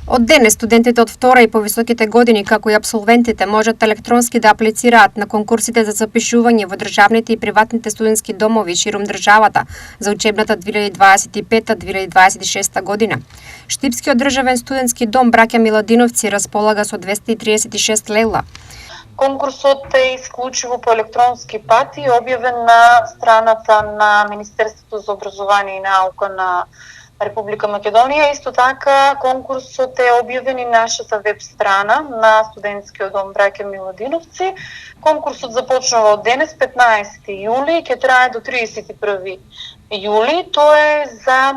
Од денес студентите од втора и повисоките години, како и апсолвентите, можат електронски да аплицираат на конкурсите за запишување во државните и приватните студентски домови ширум државата за учебната 2025-2026 година. Штипскиот државен студентски дом Браќа Миладиновци располага со 236 легла. Конкурсот е исклучиво по електронски пат и објавен на страната на Министерството за образование и наука на Република Македонија. Исто така, конкурсот е објавен и нашата веб страна на студентскиот дом Браќа Миладиновци. Конкурсот започнува од денес, 15 јули, и ќе трае до 31 јули. Тоа е за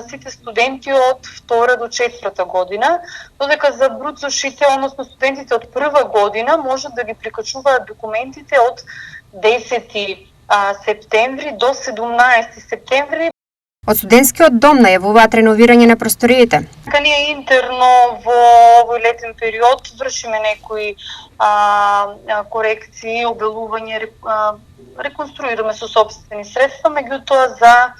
сите студенти од втора до четврта година, додека за бруцошите, односно студентите од прва година, можат да ги прикачуваат документите од 10 септември до 17 септември. Од студентскиот дом најавуваат реновирање на просториите. Ние интерно во овој летен период вршиме некои корекции, обелување, реконструираме со сопствени средства, меѓутоа за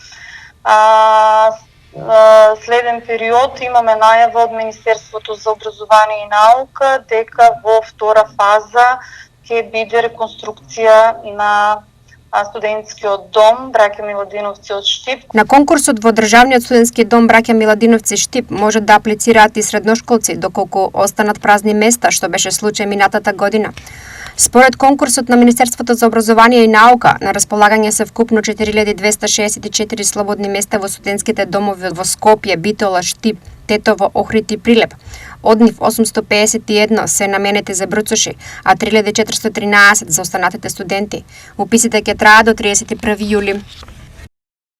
следен период имаме најава од Министерството за образование и наука дека во втора фаза ќе биде реконструкција на студентскиот дом Браќа Миладиновци од Штип. На конкурсот во државниот студентски дом Браќа Миладиновци Штип можат да аплицираат и средношколци, доколку останат празни места, што беше случај минатата година. Според конкурсот на Министерството за образование и наука, на располагање се вкупно 4264 слободни места во студентските домови во Скопје, Битола, Штип, Тетово, Охрид и Прилеп. Од нив 851 се наменети за бруцоши, а 3413 за останатите студенти. Уписите ќе траат до 31 јули.